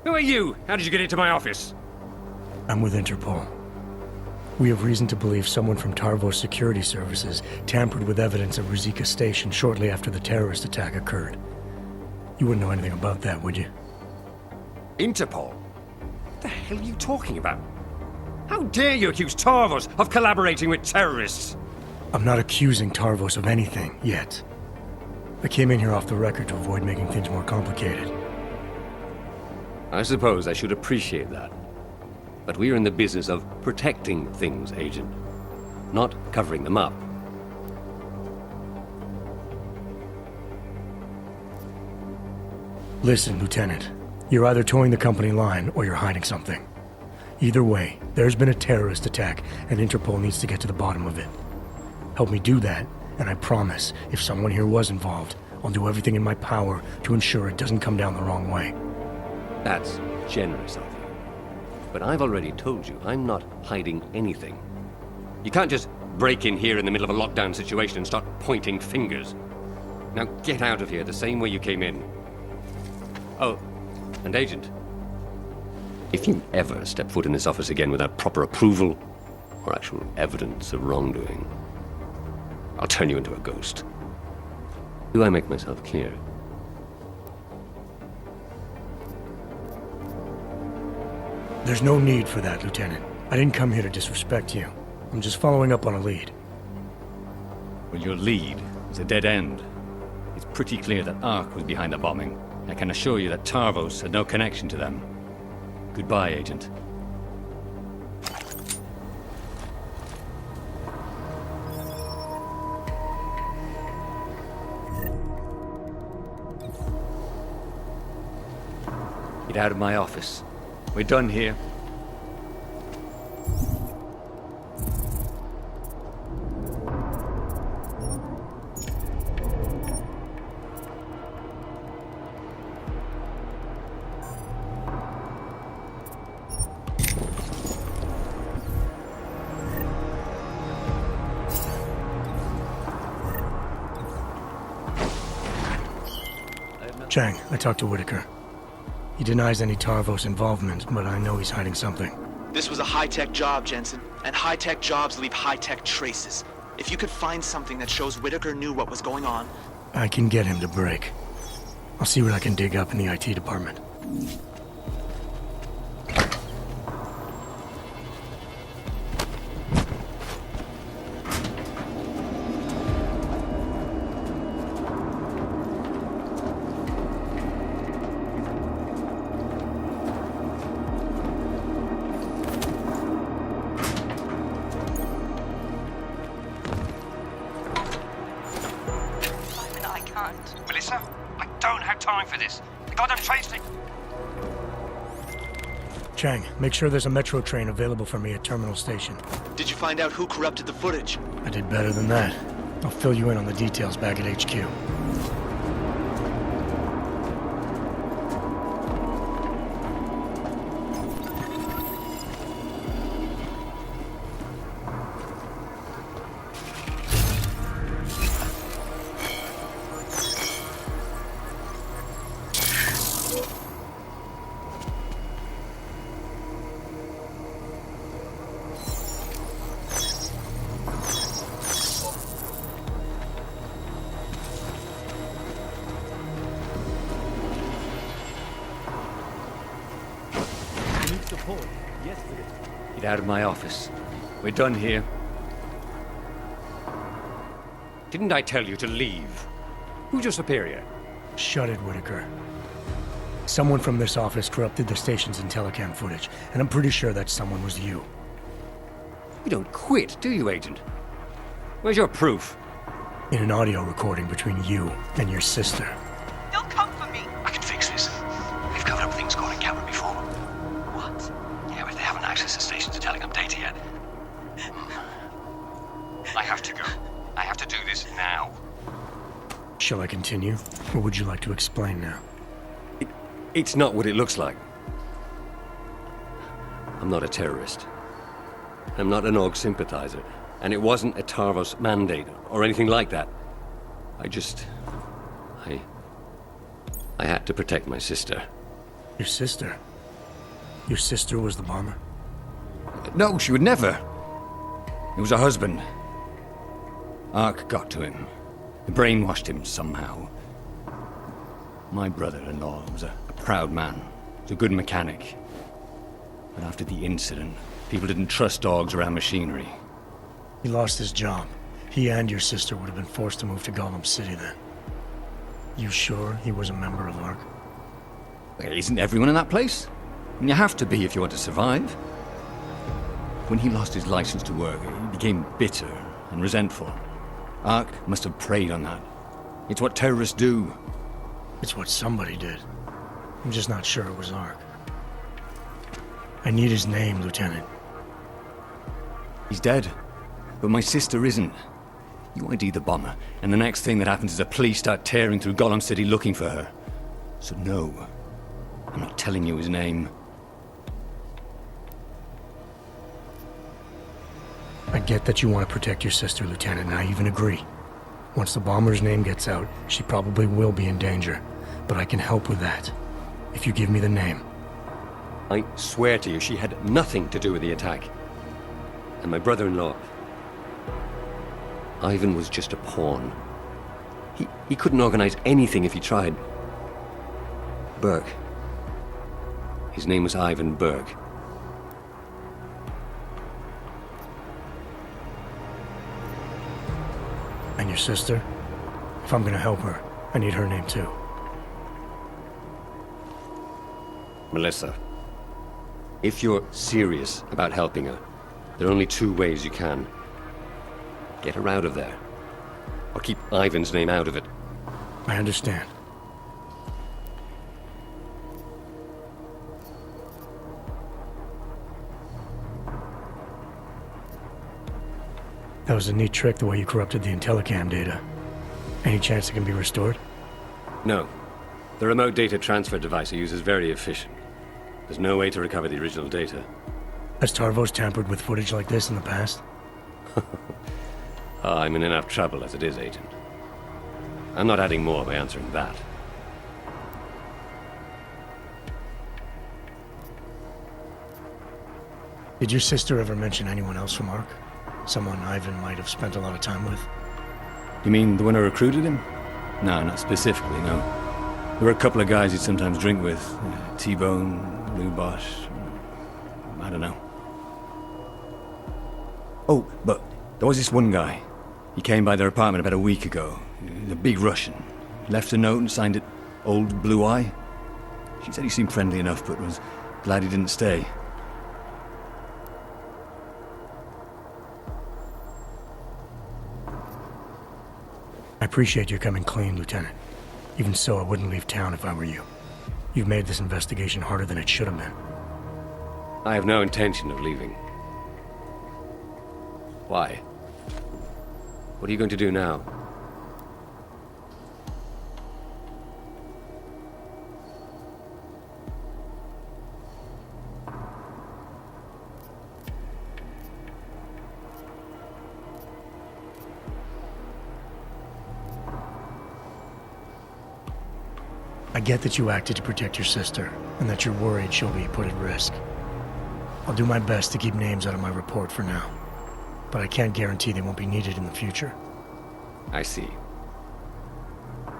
Who are you? How did you get into my office? I'm with Interpol. We have reason to believe someone from Tarvos Security Services tampered with evidence at Whittaker Station shortly after the terrorist attack occurred. You wouldn't know anything about that, would you? Interpol? What the hell are you talking about? How dare you accuse Tarvos of collaborating with terrorists? I'm not accusing Tarvos of anything, yet. I came in here off the record to avoid making things more complicated. I suppose I should appreciate that. But we're in the business of protecting things, Agent. Not covering them up. Listen, Lieutenant. You're either towing the company line or you're hiding something. Either way, there's been a terrorist attack, and Interpol needs to get to the bottom of it. Help me do that, and I promise, if someone here was involved, I'll do everything in my power to ensure it doesn't come down the wrong way. That's generous of you. But I've already told you, I'm not hiding anything. You can't just break in here in the middle of a lockdown situation and start pointing fingers. Now get out of here the same way you came in. Oh, and Agent, if you ever step foot in this office again without proper approval or actual evidence of wrongdoing, I'll turn you into a ghost. Do I make myself clear? There's no need for that, Lieutenant. I didn't come here to disrespect you. I'm just following up on a lead. Well, your lead is a dead end. It's pretty clear that Ark was behind the bombing. I can assure you that Tarvos had no connection to them. Goodbye, Agent. Get out of my office. We're done here. Chang, I talked to Whittaker. He denies any Tarvos involvement, but I know he's hiding something. This was a high-tech job, Jensen, and high-tech jobs leave high-tech traces. If you could find something that shows Whittaker knew what was going on... I can get him to break. I'll see what I can dig up in the IT department. Melissa, I don't have time for this. The goddamn train station. Chang, make sure there's a metro train available for me at Terminal Station. Did you find out who corrupted the footage? I did better than that. I'll fill you in on the details back at HQ. Get out of my office. We're done here. Didn't I tell you to leave? Who's your superior? Shut it, Whittaker. Someone from this office corrupted the station's Intellicam footage, and I'm pretty sure that someone was you. You don't quit, do you, Agent? Where's your proof? In an audio recording between you and your sister. They'll come for me. I can fix this. We've covered up things caught on camera before. What? Yeah, but they haven't accessed the stations are telling them data yet. I have to go. I have to do this now. Shall I continue, or would you like to explain now? It's not what it looks like. I'm not a terrorist. I'm not an AUG sympathizer. And it wasn't a Tarvos mandate or anything like that. I had to protect my sister. Your sister? Your sister was the bomber? No, she would never. It was her husband. Ark got to him. Brainwashed him somehow. My brother-in-law was a proud man. Was a good mechanic. But after the incident, people didn't trust dogs around machinery. He lost his job. He and your sister would have been forced to move to Gotham City then. You sure he was a member of ARC? Isn't everyone in that place? And you have to be if you want to survive. When he lost his license to work, he became bitter and resentful. Ark must have preyed on that. It's what terrorists do. It's what somebody did. I'm just not sure it was ARC. I need his name, Lieutenant. He's dead. But my sister isn't. You ID the bomber, and the next thing that happens is the police start tearing through Gotham City looking for her. So no, I'm not telling you his name. I get that you want to protect your sister, Lieutenant, and I even agree. Once the bomber's name gets out, she probably will be in danger. But I can help with that, if you give me the name. I swear to you, she had nothing to do with the attack. And my brother-in-law, Ivan, was just a pawn. He couldn't organize anything if he tried. Burke. His name was Ivan Burke. And your sister? If I'm gonna help her, I need her name too. Melissa. If you're serious about helping her, there are only two ways you can. Get her out of there. Or keep Ivan's name out of it. I understand. That was a neat trick, the way you corrupted the Intellicam data. Any chance it can be restored? No. The remote data transfer device I use is very efficient. There's no way to recover the original data. Has Tarvos tampered with footage like this in the past? I'm in enough trouble as it is, Agent. I'm not adding more by answering that. Did your sister ever mention anyone else from ARC? Someone Ivan might have spent a lot of time with? You mean the one who recruited him? No, not specifically, no. There were a couple of guys he'd sometimes drink with. T-Bone, Lou Bosch. I don't know. Oh, but there was this one guy. He came by their apartment about a week ago. The big Russian. Left a note and signed it Old Blue Eye. She said he seemed friendly enough, but was glad he didn't stay. I appreciate your coming clean, Lieutenant. Even so, I wouldn't leave town if I were you. You've made this investigation harder than it should have been. I have no intention of leaving. Why? What are you going to do now? I get that you acted to protect your sister, and that you're worried she'll be put at risk. I'll do my best to keep names out of my report for now, but I can't guarantee they won't be needed in the future. I see.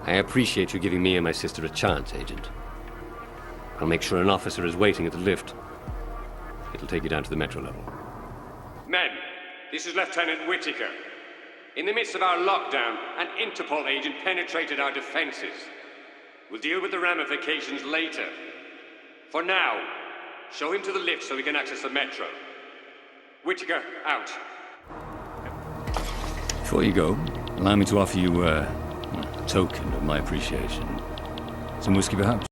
I appreciate you giving me and my sister a chance, Agent. I'll make sure an officer is waiting at the lift. It'll take you down to the metro level. Men, this is Lieutenant Whittaker. In the midst of our lockdown, an Interpol agent penetrated our defenses. We'll deal with the ramifications later. For now, show him to the lift so we can access the metro. Whittaker, out. Before you go, allow me to offer you a token of my appreciation. Some whiskey, perhaps?